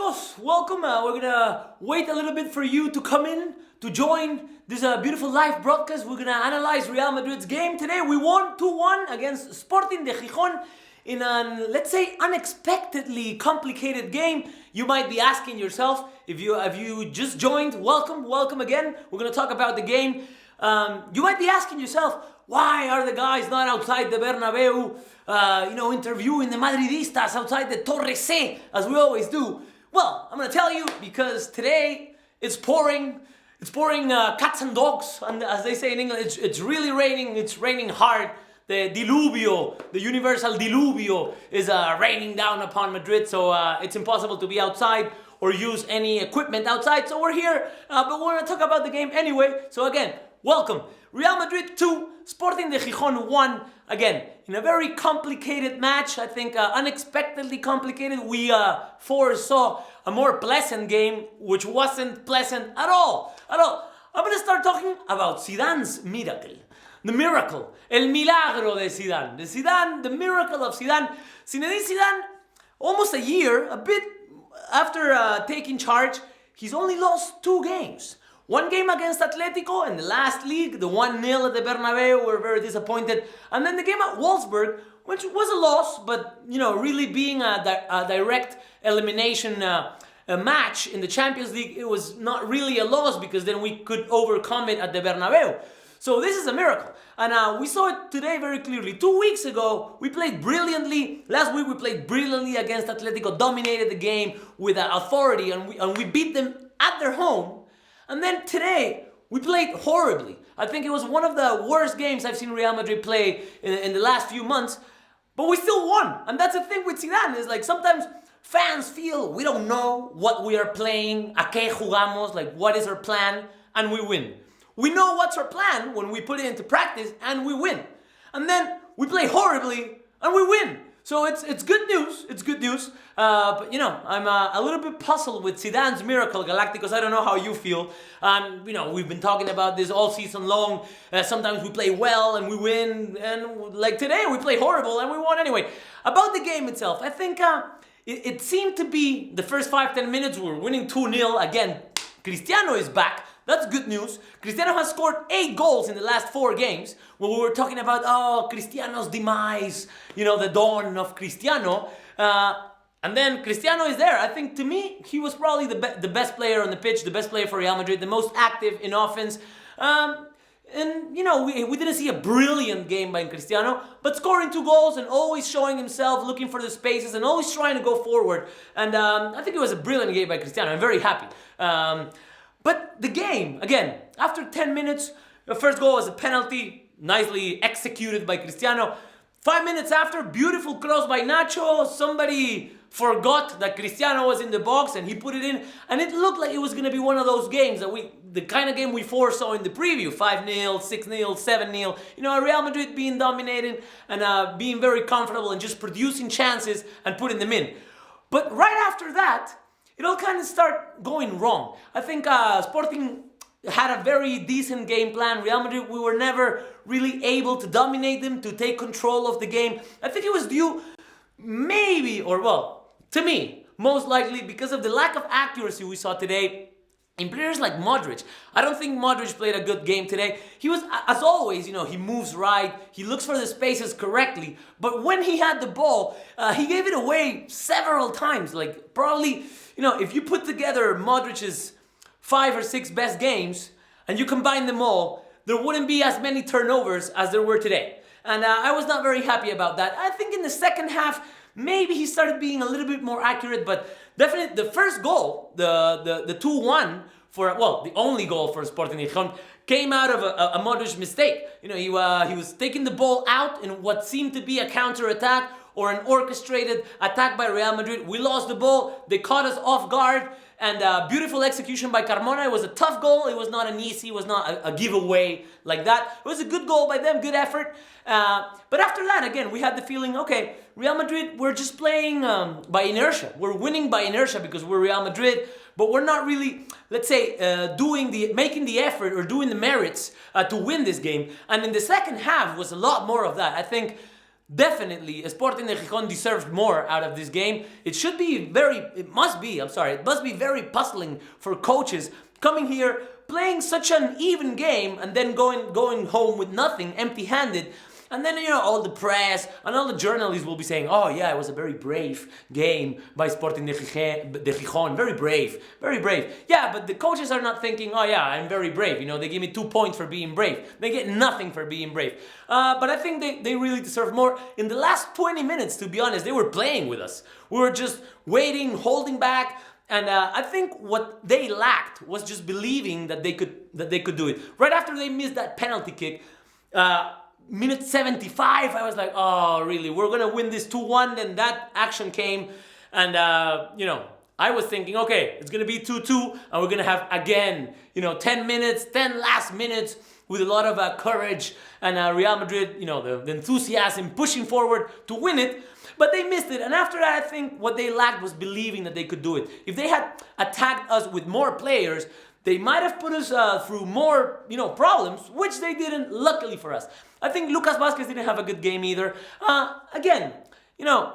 Galacticos, welcome. We're gonna wait a little bit for you to come in to join this beautiful live broadcast. We're gonna analyze Real Madrid's game today. We won 2-1 against Sporting de Gijón in an, let's say, unexpectedly complicated game. You might be asking yourself, if you just joined, welcome again. We're gonna talk about the game. You might be asking yourself, why are the guys not outside the Bernabeu, interviewing the Madridistas outside the Torre C, as we always do? Well, I'm going to tell you, because today it's pouring. It's pouring cats and dogs, and as they say in English, it's really raining. It's raining hard. The diluvio, the universal diluvio, is raining down upon Madrid, so it's impossible to be outside or use any equipment outside. So we're here, but we're going to talk about the game anyway. So again, welcome. Real Madrid 2, Sporting de Gijón 1. Again, in a very complicated match, I think unexpectedly complicated. We foresaw a more pleasant game, which wasn't pleasant at all. I'm going to start talking about Zidane's miracle. The miracle, el milagro de Zidane. The miracle of Zidane. Zinedine Zidane, almost a year, a bit after taking charge, he's only lost 2 games. One game against Atletico in the last league, the 1-0 at the Bernabeu, we're very disappointed. And then the game at Wolfsburg, which was a loss, but really being a direct elimination match in the Champions League, it was not really a loss because then we could overcome it at the Bernabeu. So this is a miracle. And we saw it today very clearly. 2 weeks ago, we played brilliantly. Last week, we played brilliantly against Atletico, dominated the game with authority, and we beat them at their home. And then today, we played horribly. I think it was one of the worst games I've seen Real Madrid play in the last few months. But we still won. And that's the thing with Zidane, is like sometimes fans feel we don't know what we are playing, a qué jugamos, like what is our plan, and we win. We know what's our plan when we put it into practice, and we win. And then we play horribly, and we win. So it's good news. It's good news. But I'm a little bit puzzled with Zidane's miracle, Galacticos. I don't know how you feel. We've been talking about this all season long. Sometimes we play well and we win, and like today we play horrible and we won anyway. About the game itself, I think it seemed to be the first 5-10 minutes we were winning 2-0. Again, Cristiano is back. That's good news. Cristiano has scored 8 goals in the last 4 games. When we were talking about, Cristiano's demise, the dawn of Cristiano. And then Cristiano is there. I think, to me, he was probably the best player on the pitch, the best player for Real Madrid, the most active in offense. We didn't see a brilliant game by Cristiano, but scoring 2 goals and always showing himself, looking for the spaces, and always trying to go forward. And I think it was a brilliant game by Cristiano. I'm very happy. But the game, again, after 10 minutes, the first goal was a penalty, nicely executed by Cristiano. 5 minutes after, beautiful cross by Nacho. Somebody forgot that Cristiano was in the box and he put it in. And it looked like it was going to be one of those games the kind of game we foresaw in the preview. 5-0, 6-0, 7-0. Real Madrid being dominated and being very comfortable and just producing chances and putting them in. But right after that, it all kind of started going wrong. I think Sporting had a very decent game plan. Real Madrid, we were never really able to dominate them, to take control of the game. I think it was due to me, most likely because of the lack of accuracy we saw today in players like Modric. I don't think Modric played a good game today. He was, as always, he moves right, he looks for the spaces correctly, but when he had the ball, he gave it away several times. Like, probably, if you put together Modric's 5 or 6 best games and you combine them all, there wouldn't be as many turnovers as there were today. And I was not very happy about that. I think in the second half, maybe he started being a little bit more accurate, but definitely the first goal, the 2-1, the only goal for Sporting Gijón, came out of a Modric mistake. He was taking the ball out in what seemed to be a counter-attack or an orchestrated attack by Real Madrid. We lost the ball, they caught us off guard, and beautiful execution by Carmona. It was a tough goal, it was not an easy, it was not a giveaway like that. It was a good goal by them, good effort. But after that, again, we had the feeling, okay, Real Madrid, we're just playing by inertia. We're winning by inertia because we're Real Madrid, but we're not really, let's say, making the effort or doing the merits to win this game. And in the second half was a lot more of that. I think definitely, Sporting de Gijón deserved more out of this game. It must be very puzzling for coaches coming here, playing such an even game, and then going home with nothing, empty-handed. And then, all the press and all the journalists will be saying, oh yeah, it was a very brave game by Sporting de Gijón. Very brave, very brave. Yeah, but the coaches are not thinking, oh yeah, I'm very brave. They give me 2 points for being brave. They get nothing for being brave. But I think they really deserve more. In the last 20 minutes, to be honest, they were playing with us. We were just waiting, holding back. And I think what they lacked was just believing that they could do it. Right after they missed that penalty kick, minute 75, I was like, oh, really? We're going to win this 2-1. Then that action came. And, I was thinking, okay, it's going to be 2-2. And we're going to have, again, 10 last minutes with a lot of courage. And Real Madrid, the enthusiasm pushing forward to win it. But they missed it. And after that, I think what they lacked was believing that they could do it. If they had attacked us with more players, they might have put us through more, problems, which they didn't, luckily for us. I think Lucas Vázquez didn't have a good game either. Again,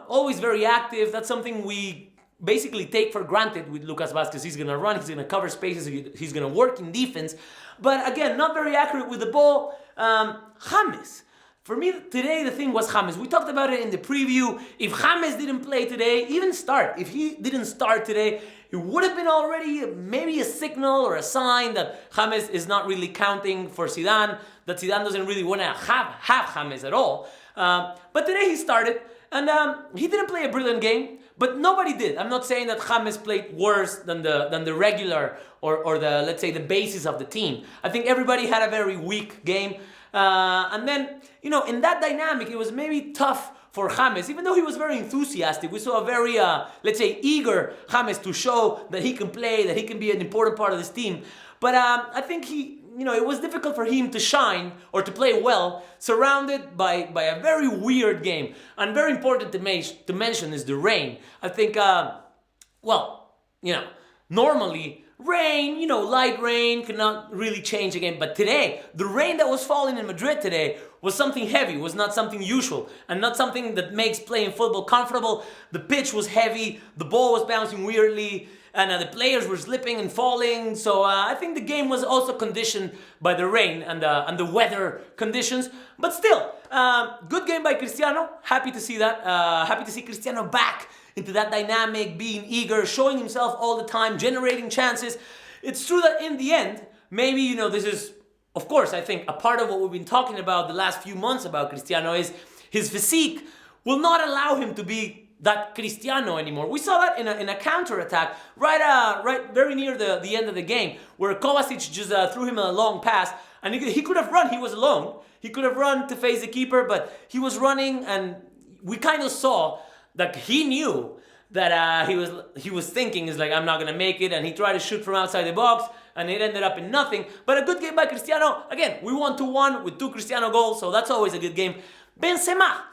always very active. That's something we basically take for granted with Lucas Vázquez. He's going to run, he's going to cover spaces, he's going to work in defense. But again, not very accurate with the ball. James. For me, today, the thing was James. We talked about it in the preview. If James didn't play today, if he didn't start today, it would have been already maybe a signal or a sign that James is not really counting for Zidane, that Zidane doesn't really want to have James at all. But today he started, and he didn't play a brilliant game, but nobody did. I'm not saying that James played worse than the regular or the, let's say, the basis of the team. I think everybody had a very weak game. And then, in that dynamic, it was maybe tough for James, even though he was very enthusiastic. We saw a very, let's say, eager James to show that he can play, that he can be an important part of this team. But I think it was difficult for him to shine or to play well, surrounded by a very weird game. And very important to mention is the rain. I think, normally, rain, light rain cannot really change again. But today, the rain that was falling in Madrid today was something heavy, was not something usual, and not something that makes playing football comfortable. The pitch was heavy, the ball was bouncing weirdly, and the players were slipping and falling. So I think the game was also conditioned by the rain and the weather conditions. But still, good game by Cristiano. Happy to see that. Happy to see Cristiano back into that dynamic, being eager, showing himself all the time, generating chances. It's true that in the end, maybe, this is, of course, I think a part of what we've been talking about the last few months about Cristiano is his physique will not allow him to be that Cristiano anymore. We saw that in a counter-attack right very near the end of the game, where Kovacic just threw him a long pass, and he could have run. He was alone. He could have run to face the keeper, but he was running, and we kind of saw that he knew that he was thinking, is like, I'm not gonna make it, and he tried to shoot from outside the box, and it ended up in nothing. But a good game by Cristiano. Again, we won 2-1 with 2 Cristiano goals, so that's always a good game. Benzema,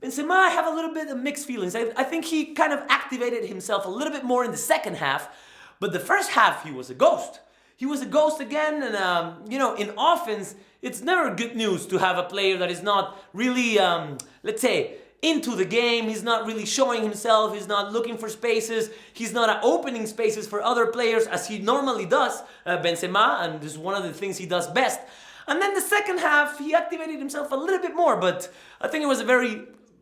I have a little bit of mixed feelings. I think he kind of activated himself a little bit more in the second half, but the first half he was a ghost. He was a ghost again, and in offense, it's never good news to have a player that is not really, let's say, into the game. He's not really showing himself. He's not looking for spaces. He's not opening spaces for other players as he normally does, Benzema, and this is one of the things he does best. And then the second half, he activated himself a little bit more, but I think it was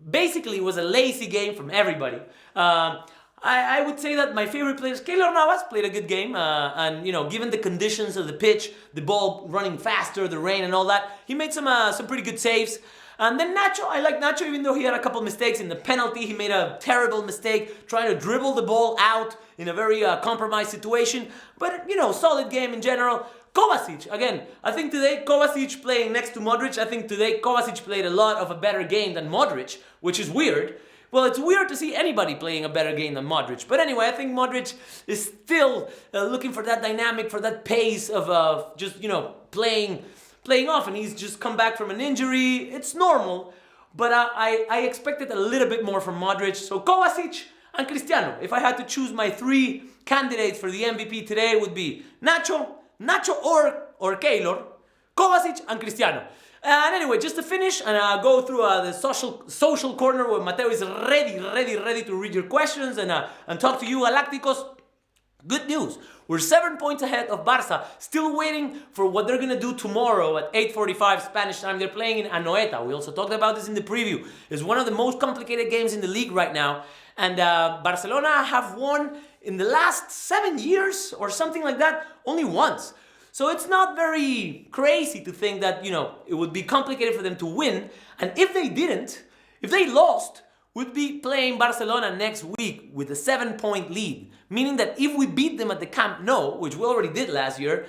basically a lazy game from everybody. I would say that my favorite players, Keylor Navas played a good game, and given the conditions of the pitch, the ball running faster, the rain and all that, he made some pretty good saves. And then Nacho, I like Nacho even though he had a couple mistakes in the penalty. He made a terrible mistake trying to dribble the ball out in a very compromised situation. But, solid game in general. Kovacic, again, I think today Kovacic playing next to Modric, I think today Kovacic played a lot of a better game than Modric, which is weird. Well, it's weird to see anybody playing a better game than Modric. But anyway, I think Modric is still looking for that dynamic, for that pace of just, playing off, and he's just come back from an injury. It's normal, but I expected a little bit more from Modric. So Kovacic and Cristiano. If I had to choose my 3 candidates for the MVP today, would be Nacho or Keylor, Kovacic and Cristiano. And anyway, just to finish and go through the social corner where Mateo is ready to read your questions and talk to you, Galacticos. Good news. We're 7 points ahead of Barça. Still waiting for what they're going to do tomorrow at 8:45 Spanish time. They're playing in Anoeta. We also talked about this in the preview. It's one of the most complicated games in the league right now. And Barcelona have won in the last 7 years or something like that only once. So it's not very crazy to think that, it would be complicated for them to win. And if they lost, we'd be playing Barcelona next week with a 7-point lead. Meaning that if we beat them at the Camp Nou, which we already did last year,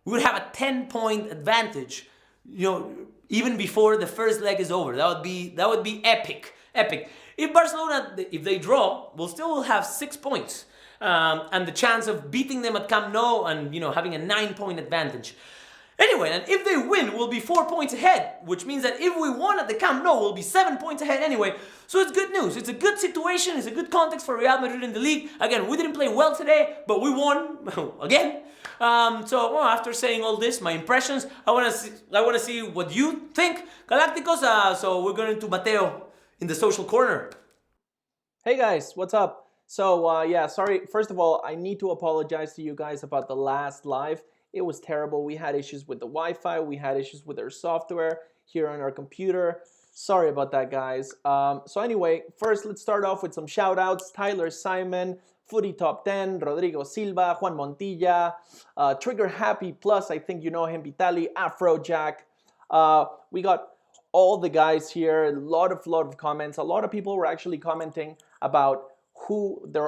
we would have a 10-point advantage, even before the first leg is over. That would be epic. If Barcelona, if they draw, we'll still have 6 points. And the chance of beating them at Camp Nou and, having a 9-point advantage. Anyway, and if they win, we'll be 4 points ahead, which means that if we won at the Camp Nou, we'll be 7 points ahead anyway. So it's good news. It's a good situation. It's a good context for Real Madrid in the league. Again, we didn't play well today, but we won again. So after saying all this, my impressions, I want to see what you think, Galacticos. So we're going to Mateo in the social corner. Hey guys, what's up? So yeah, sorry. First of all, I need to apologize to you guys about the last live. It was terrible. We had issues with the Wi-Fi. We had issues with our software here on our computer. Sorry about that, guys. So anyway, first let's start off with some shout-outs. Tyler Simon, Footy Top 10, Rodrigo Silva, Juan Montilla, Trigger Happy Plus, I think you know him, Vitaly, Afrojack. We got all the guys here, a lot of comments. A lot of people were actually commenting about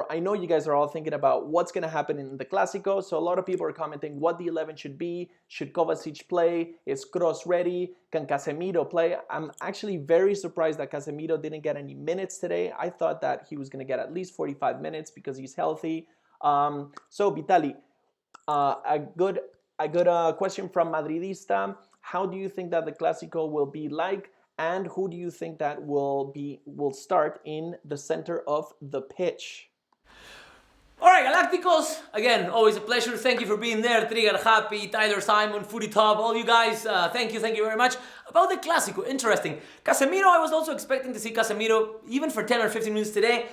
I know you guys are all thinking about what's going to happen in the Clásico. So a lot of people are commenting what the 11 should be. Should Kovacic play? Is Kroos ready? Can Casemiro play? I'm actually very surprised that Casemiro didn't get any minutes today. I thought that he was going to get at least 45 minutes because he's healthy. So Vitaly, a good question from Madridista. How do you think that the Clásico will be like? And who do you think that will start in the center of the pitch? All right, Galacticos. Again, always a pleasure. Thank you for being there. Trigger Happy, Tyler Simon, Footy Top, all you guys. Thank you very much. About the Clásico, interesting. Casemiro, I was also expecting to see Casemiro even for 10 or 15 minutes today.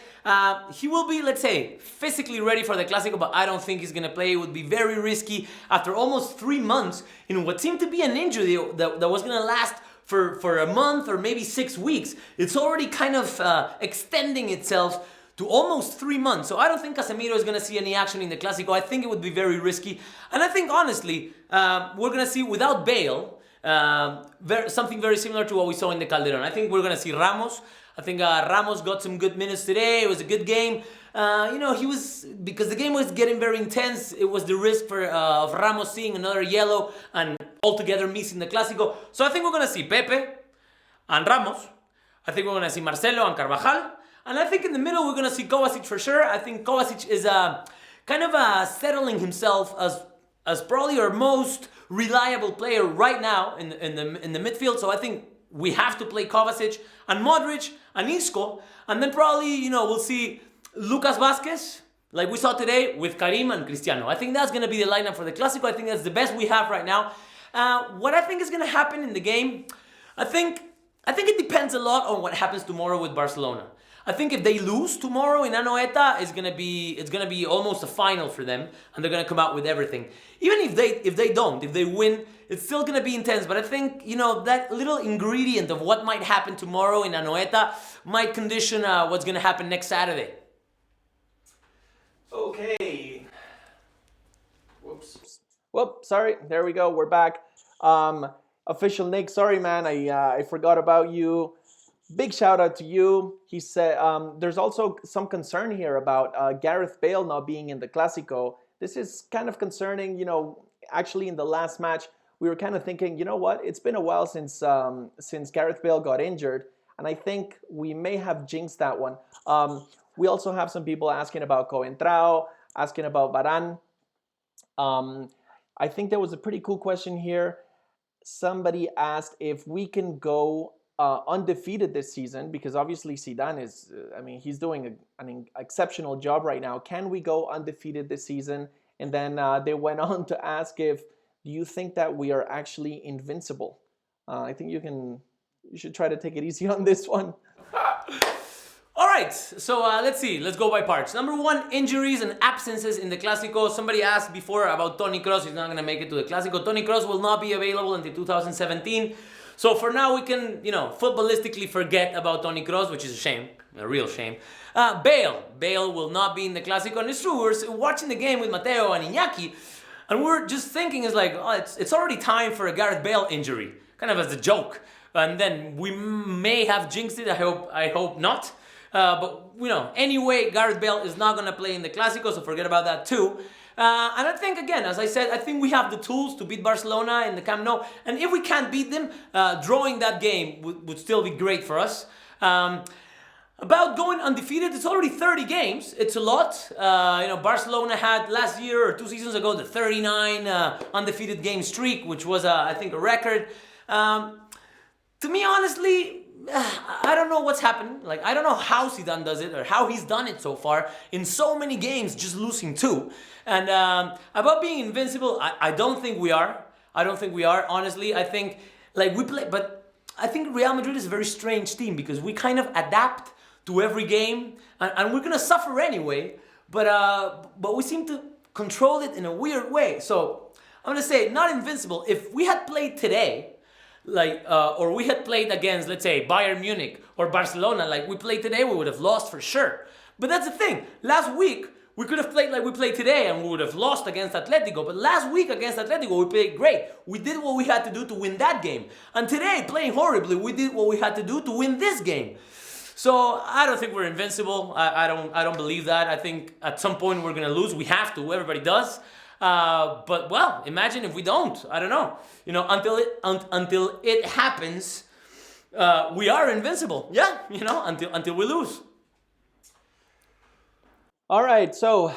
He will be, let's say, physically ready for the Clásico, but I don't think he's going to play. It would be very risky after almost 3 months in what seemed to be an injury that was going to last for a month or maybe 6 weeks. It's already kind of extending itself to almost 3 months. So I don't think Casemiro is going to see any action in the Clásico. I think it would be very risky. And I think, honestly, we're going to see, without Bale, something very similar to what we saw in the Calderon. I think we're going to see Ramos. I think Ramos got some good minutes today. It was a good game. Because the game was getting very intense, it was the risk of Ramos seeing another yellow and altogether missing the Clásico. So I think we're going to see Pepe and Ramos. I think we're going to see Marcelo and Carvajal. And I think in the middle we're going to see Kovacic for sure. I think Kovacic is kind of settling himself as probably our most reliable player right now in the midfield. So I think we have to play Kovacic and Modric and Isco. And then probably, we'll see Lucas Vázquez, like we saw today, with Karim and Cristiano. I think that's going to be the lineup for the Clásico. I think that's the best we have right now. What I think is going to happen in the game, I think it depends a lot on what happens tomorrow with Barcelona. I think if they lose tomorrow in Anoeta, it's gonna be almost a final for them, and they're gonna come out with everything. Even if they win, it's still gonna be intense. But I think that little ingredient of what might happen tomorrow in Anoeta might condition what's gonna happen next Saturday. Okay. Whoops. Sorry. There we go. We're back. Official Nick. Sorry, man. I forgot about you. Big shout out to you. He said there's also some concern here about Gareth Bale not being in the Clásico. This is kind of concerning. Actually in the last match, we were kind of thinking, you know what? It's been a while since Gareth Bale got injured, and I think we may have jinxed that one. We also have some people asking about Coentrao, asking about Varane. I think there was a pretty cool question here. Somebody asked if we can go undefeated this season, because obviously Zidane is, he's doing an exceptional job right now. Can we go undefeated this season? And then they went on to ask do you think that we are actually invincible? I think you should try to take it easy on this one. All right, so let's see. Let's go by parts. Number one, injuries and absences in the Clásico. Somebody asked before about Toni Kroos. He's not going to make it to the Clásico. Toni Kroos will not be available until 2017. So for now, we can, footballistically forget about Toni Kroos, which is a shame, a real shame. Bale will not be in the Clásico. And it's true, we're watching the game with Mateo and Iñaki, and we're just thinking, it's already time for a Gareth Bale injury, kind of as a joke. And then we may have jinxed it. I hope not. But anyway, Gareth Bale is not going to play in the Clásico, so forget about that too. And I think, again, as I said, I think we have the tools to beat Barcelona in the Camp Nou. And if we can't beat them, drawing that game would still be great for us. About going undefeated, it's already 30 games. It's a lot. Barcelona had last year or 2 seasons ago the 39 undefeated game streak, which was, I think, a record. To me, honestly, I don't know what's happening. I don't know how Zidane does it or how he's done it so far in so many games, just losing 2. And about being invincible, I don't think we are. I don't think we are, honestly. I think, we play, but I think Real Madrid is a very strange team because we kind of adapt to every game, and we're going to suffer anyway, but we seem to control it in a weird way. So I'm going to say, not invincible. If we had played today, or we had played against, let's say, Bayern Munich or Barcelona, like we played today, we would have lost for sure. But that's the thing. Last week, we could have played like we played today and we would have lost against Atletico. But last week against Atletico, we played great. We did what we had to do to win that game. And today, playing horribly, we did what we had to do to win this game. So I don't think we're invincible. I don't believe that. I think at some point we're going to lose. We have to. Everybody does. But well, imagine if we don't. I don't know. Until it happens, we are invincible. Yeah, until we lose. All right, so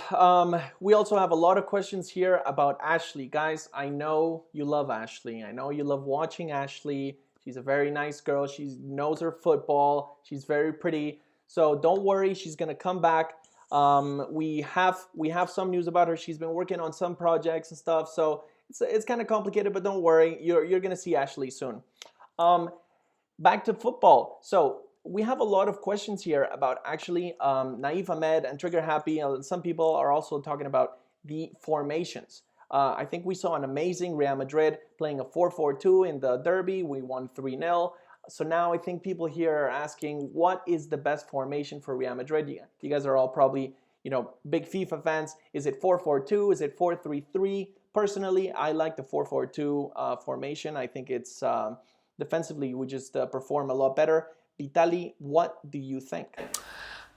we also have a lot of questions here about Ashley. Guys, I know you love Ashley. I know you love watching Ashley. She's a very nice girl. She knows her football. She's very pretty. So don't worry, she's gonna come back. We have some news about her. She's been working on some projects and stuff. So it's kind of complicated, but don't worry. You're gonna see Ashley soon. Back to football. So we have a lot of questions here about actually Naif Ahmed and Trigger Happy. Some people are also talking about the formations. I think we saw an amazing Real Madrid playing a 4-4-2 in the derby. We won 3-0. So now I think people here are asking, what is the best formation for Real Madrid? You guys are all probably, big FIFA fans. Is it 4-4-2? Is it 4-3-3? Personally, I like the 4-4-2 formation. I think it's defensively, we just perform a lot better. Vitaly, what do you think?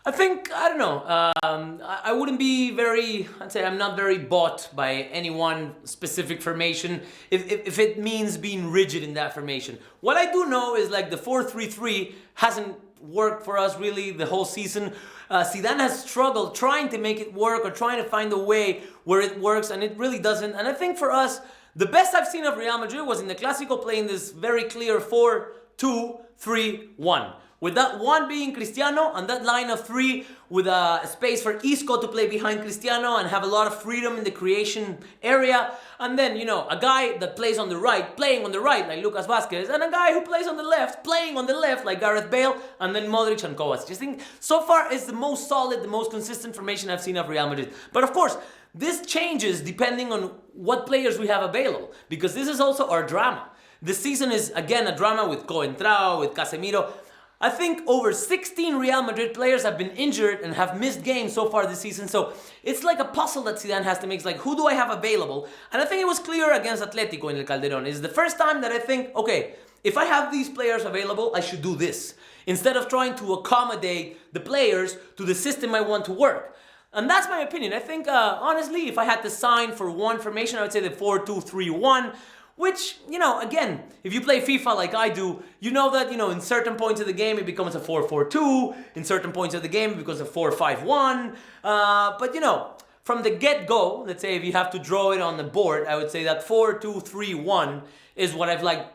I think, I don't know, I wouldn't be I'd say I'm not very bought by any one specific formation if it means being rigid in that formation. What I do know is the 4-3-3 hasn't worked for us really the whole season. Zidane has struggled trying to make it work or trying to find a way where it works, and it really doesn't. And I think for us, the best I've seen of Real Madrid was in the Clásico playing this very clear 4-2-3-1. With that one being Cristiano and that line of 3 with a space for Isco to play behind Cristiano and have a lot of freedom in the creation area. And then, a guy that plays on the right, playing on the right like Lucas Vázquez, and a guy who plays on the left, playing on the left like Gareth Bale, and then Modric and Kovacic. I think so far it's the most solid, the most consistent formation I've seen of Real Madrid. But of course, this changes depending on what players we have available, because this is also our drama. This season is, again, a drama with Coentrao, with Casemiro. I think over 16 Real Madrid players have been injured and have missed games so far this season. So it's like a puzzle that Zidane has to make. It's like, who do I have available? And I think it was clear against Atletico in El Calderón. It's the first time that I think, okay, if I have these players available, I should do this. Instead of trying to accommodate the players to the system I want to work. And that's my opinion. I think, honestly, if I had to sign for one formation, I would say the 4-2-3-1. Which, again, if you play FIFA like I do, you know that, in certain points of the game it becomes a 4-4-2. In certain points of the game it becomes a 4-5-1. But, from the get-go, let's say if you have to draw it on the board, I would say that 4-2-3-1 is what I've liked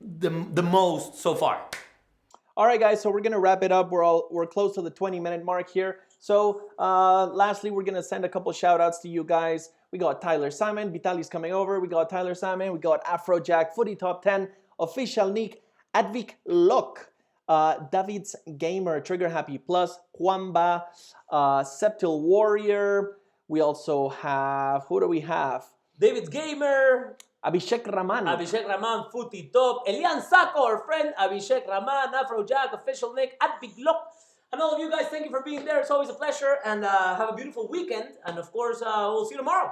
the most so far. All right, guys, so we're going to wrap it up. We're close to the 20-minute mark here. So, lastly, we're going to send a couple shout-outs to you guys. We got Tyler Simon. Vitaly's coming over. We got Tyler Simon. We got Afrojack, Footy Top 10. Official Nick, Advik Lok, David's Gamer, Trigger Happy Plus, Juanba, Septil Warrior. We also have, who do we have? David's Gamer, Abhishek Raman. Abhishek Raman, Footy Top, Elian Sako, our friend, Abhishek Raman, Afrojack, Official Nick, at Big Lock. And all of you guys, thank you for being there. It's always a pleasure. And have a beautiful weekend. And of course, we'll see you tomorrow.